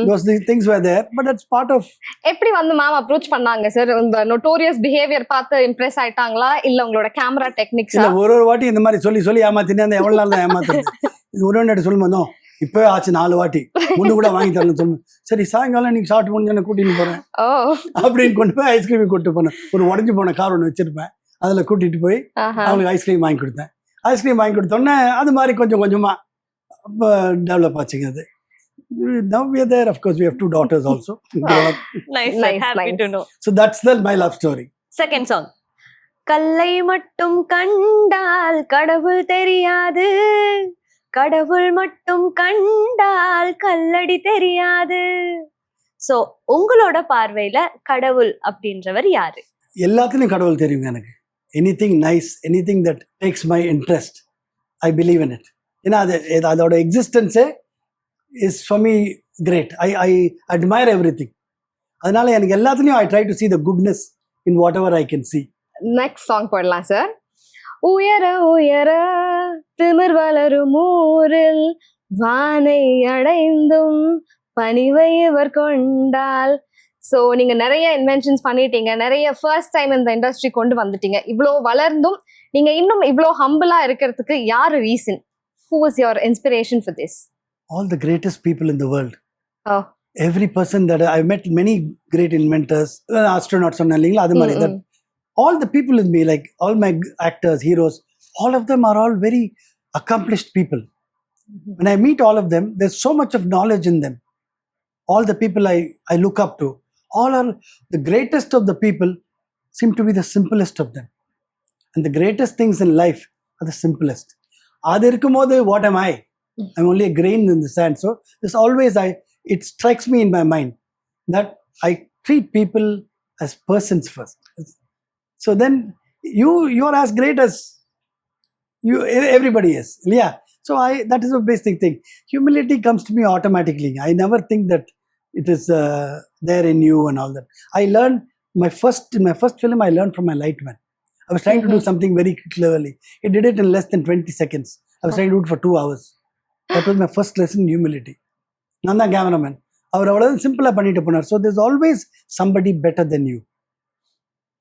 those things were there, but that's part of. எப்படி வந்து மேம் அப்ரோச் பண்ணாங்க சார்? இந்த நோட்டோரியஸ் பிஹேவியர் பார்த்து இம்ப்ரெஸ் ஆயிட்டாங்களா, இல்ல உங்களோட கேமரா டெக்னிக்ஸ்? இல்ல, ஒரு வாட்டி இந்த மாதிரி சொல்லி ஏமாத்தினே அந்த எவ்வளவு நாள் தான் ஏமாத்துறது. இது ஒரு வாட்டி சொல்லும் போதும் இப்பவே ஆச்சு 4 வாட்டி ஒண்ணு கூட வாங்கி தரணும் சொல்லுங்க. சரி, சாயங்காலம் நீங்க ஷார்ட் முடிஞ்சு கூட்டிட்டு போறேன் அப்படின்னு கொண்டு போய் ஐஸ்கிரீம் கூட்டு போனேன். ஒரு உடஞ்சி போன கார் ஒன்று வச்சிருப்பேன், அதுல கூட்டிட்டு போய் அவங்களுக்கு ஐஸ்கிரீம் வாங்கி கொடுத்தேன். ஐஸ்கிரீம் வாங்கி கொடுத்தோன்னே அது மாதிரி கொஞ்சம் கொஞ்சமா டெவலப் ஆச்சுங்க. அது now we are there. Of course, we have 2 daughters also. Nice, happy to know. So that's my love story. Second song. கல்லை மட்டும் கண்டால் கடவுள் தெரியாது, கடவுள் மட்டும் கண்டால் கல்லடி தெரியாது. சோ உங்களோட பார்வையில கடவுள் அப்படின்றவர் யாரு? எல்லாத்துலயும் கடவுள் தெரியுங்க எனக்கு. Anything nice, anything that takes my interest, I believe in it. ஏன்னா அதோட எக்ஸிஸ்டன்ஸே is for me great. I admire everything. அதனால எனக்கு எல்லாத்துலயும் I try to see the goodness in whatever I can see. Next song போடலாம் sir. உயர உயர திமிர் வளரும் ஊரில் வானை அடைந்தும் பணிவை இவர் கொண்டால். ஸோ நீங்க நிறைய இன்வென்ஷன்ஸ் பண்ணிட்டீங்க, நிறைய ஃபர்ஸ்ட் டைம் இந்த இண்டஸ்ட்ரி கொண்டு வந்துட்டீங்க. இவ்வளோ வளர்ந்தும் நீங்க இன்னும் இவ்வளோ ஹம்பிளா இருக்கிறதுக்கு யாரு reason? Who was your inspiration for this? All the greatest people in the world. Every person that I've met, many great inventors, astronauts சொன்னீங்களா, அது மாதிரி. That all the people with me, like all my actors, heroes, all of them are all very accomplished people. When I meet all of them, there's so much of knowledge in them. All the people I look up to, all are the greatest of the people, seem to be the simplest of them. And the greatest things in life are the simplest. அது இருக்கும்போது what am I? I'm only a grain in the sand. So this always it strikes me in my mind that I treat people as persons first. So then you're as great as everybody is. Yeah. So that is a basic thing. Humility comes to me automatically. I never think that it is there in you and all that. I learned in my first film, I learned from my light man. I was trying to do something very cleverly. He did it in less than 20 seconds. I was trying to do it for 2 hours. That was my first lesson in humility. நான் தான் cameraman, அவர் அவ்வளவு சிம்பிளா பண்ணிட்டு போனார். So there's always somebody better than you.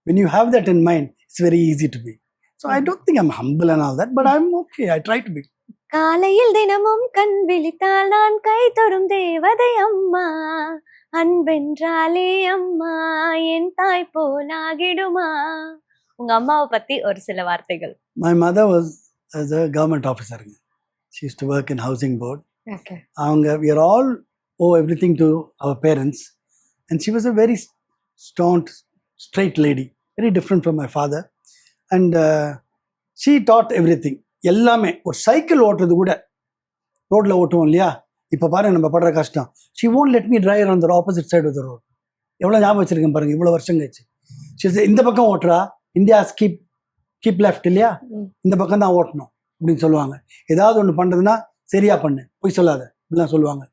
When you have that in mind, it's very easy to be. So I don't think I'm humble and all that, but I'm okay. I try to be. காலையில் தினமும் கண் விழித்தால் நான் கை தொடும் தேவதை அம்மா, அன்பென்றாலே அம்மா என் தாய் போலாகிடுமா. உங்க அம்மாவை பத்தி ஒரு சில வார்த்தைகள். My mother was as a government officer. She used to work in housing board. Okay. We are all owe everything to our parents. And she was a very staunch, straight lady, very different from my father. And she taught everything. எல்லாமே ஒரு cycle ஓட்டுறது கூட ரோட்ல ஓட்டுவோம் இல்லையா, இப்போ பாருங்க நம்ம படுற கஷ்டம். She won't let me drive on the opposite side of the road. எவ்வளோ ஞாபகம் வச்சிருக்கேன் பாருங்க, இவ்வளோ வருஷம் கழிச்சு. இந்த பக்கம் ஓட்டுறா, இந்தியா கீப் லெஃப்ட் இல்லையா, இந்த பக்கம் தான் ஓட்டணும் அப்படின்னு சொல்லுவாங்க. ஏதாவது ஒன்று பண்ணுறதுன்னா சரியா பண்ணு, போய் சொல்லாத இப்படிலாம் சொல்லுவாங்க.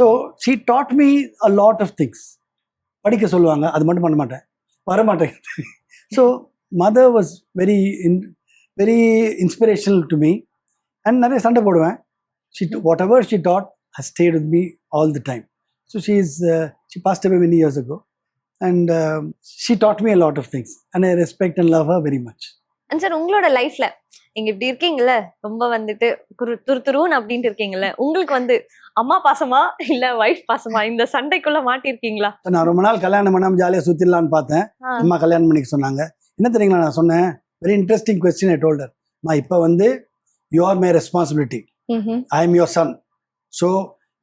So she taught me a lot of things. படிக்க சொல்லுவாங்க, அது மட்டும் பண்ண மாட்டேன், வரமாட்டேன். So mother was very inspirational to me. And நிறைய சண்டை போடுவேன். Whatever she taught has stayed with me all the time. So she passed away many years ago. And she taught me a lot of things. And I respect and love her very much. And sir, உங்களோட லைஃப்ல நீங்க இப்படி இருக்கீங்கல்ல, ரொம்ப வந்துட்டு துருத்துருன்னு அப்படின்ட்டு இருக்கீங்கல்ல, உங்களுக்கு வந்து அம்மா பாசமா இல்ல வைஃப் பாசமா, இந்த சண்டைக்குள்ள மாட்டிருக்கீங்களா? நான் ரொம்ப நாள் கல்யாணம் பண்ணாம ஜாலியாக சுத்திடலான்னு பார்த்தேன். அம்மா கல்யாணம் பண்ணிக்க சொன்னாங்க. என்ன தெரியுங்களா நான் சொன்னேன்? Very interesting question I told her. Ma, இப்ப வந்து you are my responsibility. I am your son. So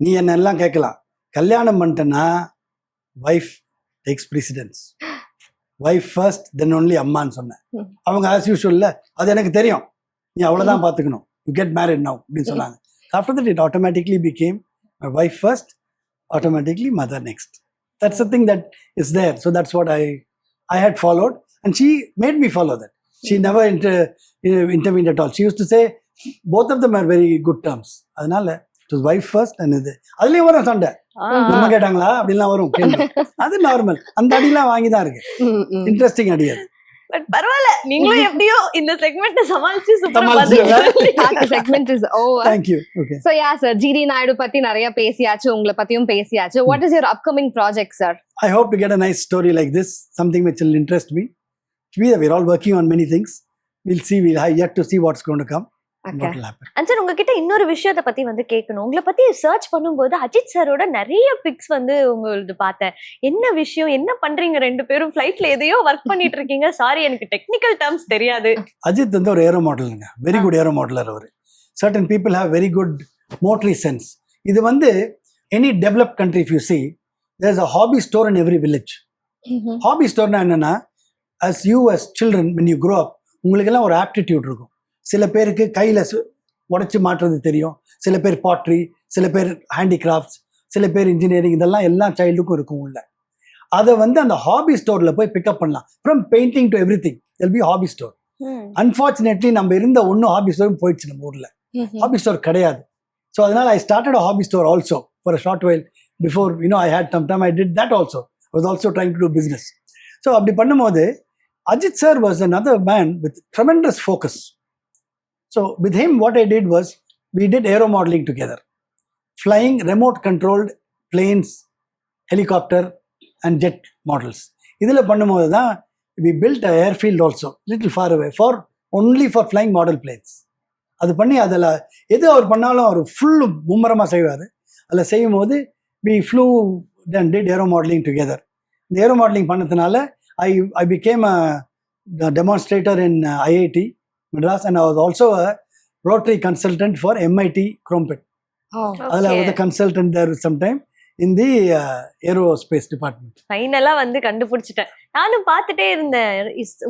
நீ என்ன எல்லாம் கேட்கலாம். கல்யாணம் பண்ணிட்டேன்னா wife takes precedence. Wife first, then only அம்மான்னு சொன்னேன். அவங்க as usual இல்ல, அது எனக்கு தெரியும், நீ அவ்வளவுதான் பார்த்துக்கணும், you get married now அப்படின்னு சொன்னாங்க. After that it automatically became my wife first, automatically mother next. That's the thing that is there. So that's what I had followed, and she made me follow that. She never intervened at all. She used to say both of them are very good terms. அதனால it was wife first and இது அதுலயும் வரும் சண்டை. நம்ம கேட்டாங்களா அப்படின்லாம் வரும் கேள்வி. அது நார்மல். அந்த அடிலாம் வாங்கி தான் இருக்கு. இன்ட்ரெஸ்டிங் அடி அது. பட் பரவாயில்ல, நீங்களும் எப்படியோ இந்த செக்மெண்ட்டை சமாளிச்சு segment is over. Thank you. Okay. So yeah sir, GD Naidu பத்தி நிறைய பேசியாச்சு, உங்களை பத்தியும் பேசியாச்சு. What is your upcoming project sir? I hope to get a nice story like this, something which will interest me. We're all working on many things. We'll see. We'll have yet to see what's going to come. Okay. What will happen. And sir, உங்ககிட்ட இன்னொரு விஷயத்தை பத்தி வந்து கேட்கணும். உங்களை பத்தி search பண்ணும்போது அஜித் சாரோட நிறைய பிக்ஸ் வந்து உங்களது பார்த்தேன். என்ன விஷயம், என்ன பண்றீங்க ரெண்டு பேரும்? ஃபிளைட்ல எதையோ ஒர்க் பண்ணிட்டு இருக்கீங்க. சாரி, எனக்கு டெக்னிக்கல் டேர்ம்ஸ் தெரியாது. அஜித் வந்து ஒரு ஏரோ மாடலுங்க, வெரி குட் ஏரோ மாடலர் அவர். Certain people have very good motory sense. இது வந்து any developed country, if you see, there's a hobby store in every village. Hobby store na என்னன்னா, as you as children when you grow up, உங்களுக்கெல்லாம் ஒரு aptitude இருக்கும். சில பேருக்கு கையில் உடச்சி மாட்டுறது தெரியும், சில பேர் பாட்ரி, சில பேர் ஹேண்டிகிராஃப்ட்ஸ், சில பேர் இன்ஜினியரிங், இதெல்லாம் எல்லா சைல்டுக்கும் இருக்கும் உள்ள. அதை வந்து அந்த ஹாபி ஸ்டோரில் போய் பிக்கப் பண்ணலாம். From painting to everything that'll be hobby store. Unfortunately நம்ம இருந்த ஒன்றும் ஹாபி ஸ்டோரும் போயிடுச்சு நம்ம ஊரில். ஹாபி ஸ்டோர் கிடையாது. ஸோ அதனால I started a hobby store also for a short while before I had some time I did that also. I was also trying to do business. ஸோ அப்படி பண்ணும்போது Ajit sir was another man with tremendous focus. So with him, what I did was, we did aero modeling together. Flying remote controlled planes, helicopter and jet models. Idhula பண்ணும்போது தான் we built a airfield also, little far away, only for flying model planes. அது பண்ணி அதில் எது அவர் பண்ணாலும் அவர் full மும்மரமாக செய்வார். அதில் செய்யும் போது we flew and did aero modeling together. இந்த aero modeling பண்ணதுனால I became a demonstrator in IIT Madras, and I was also a rotary consultant for MIT Crumpet. I was a consultant there sometime in the aerospace department. ஃபைனலா வந்து கண்டுபிடிச்சிட்டேன். நானும் பார்த்துட்டே இருந்தேன்,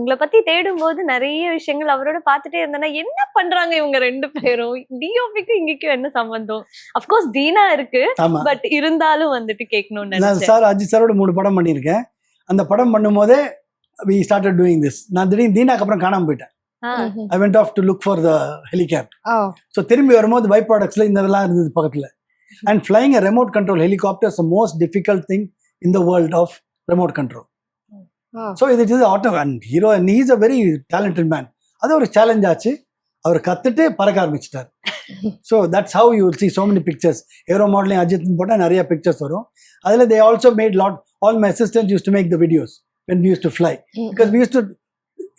உங்களை பத்தி தேடும் போது நிறைய விஷயங்கள் அவரோட பார்த்துட்டே இருந்தேன்னா, என்ன பண்றாங்க இவங்க ரெண்டு பேரும், டிஓபிக்கும் இங்கேயும் என்ன சம்பந்தம்? அப்கோர்ஸ் தீனா இருக்கு, பட் இருந்தாலும் வந்துட்டு கேட்கணும்னு நினைச்சேன். சார் அஜித் சாரோட 3 படம் பண்ணியிருக்கேன். அந்த படம் பண்ணும்போதே we started doing this. நான் திடீர்னு தீனாக்கு அப்புறம் காணாம போயிட்டேன். I went off to look for the helicab. So திரும்பி வரும்போது பை ப்ராடக்ட்ஸ்ல இதெல்லாம் இருந்தது பக்கத்துல. And flying a remote control helicopter is the most difficult thing in the world of remote control. So இது இது auto and hero and he's a very talented man. அது ஒரு challenge ஆச்சு. அவர் கற்றுட்டு பறக்க ஆரம்பிச்சிட்டார். So that's how you see so many pictures. Aero modeling அஜித்னு போட்டால் நிறைய பிக்சர்ஸ் வரும். அதில் they also made all my assistant use to make the videos when we use to fly. Because we use to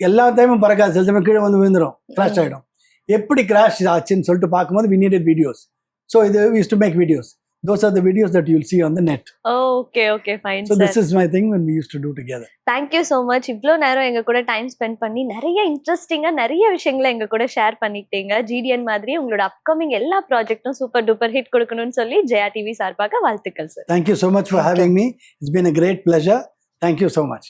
எல்லா டைமும் பறக்காது, சில சமயம் கீழே வந்து விழுந்துடும், கிராஷ் ஆகிடும். எப்படி கிராஷ் ஆச்சுன்னு சொல்லிட்டு பார்க்கும்போது we needed videos. So we used to make videos. Those are the videos that you'll see on the net. Okay fine So sir. this is my thing when we used to do together. Thank you so much. இவ்வளோ நேரம் எங்க கூட time spend பண்ணி நிறைய இன்ட்ரெஸ்டிங்கா நிறைய விஷயங்களை எங்க கூட ஷேர் பண்ணிக்கிட்டீங்க. GDN மாதிரி உங்களோட அப்கமிங் எல்லா ப்ராஜெக்ட்டும் சூப்பர் டூப்பர் ஹிட் கொடுக்கணும்னு சொல்லி ஜெயா டிவி சார்பாக வாழ்த்துக்கள் sir. Thank you so much for having me. It's been a great pleasure. Thank you so much.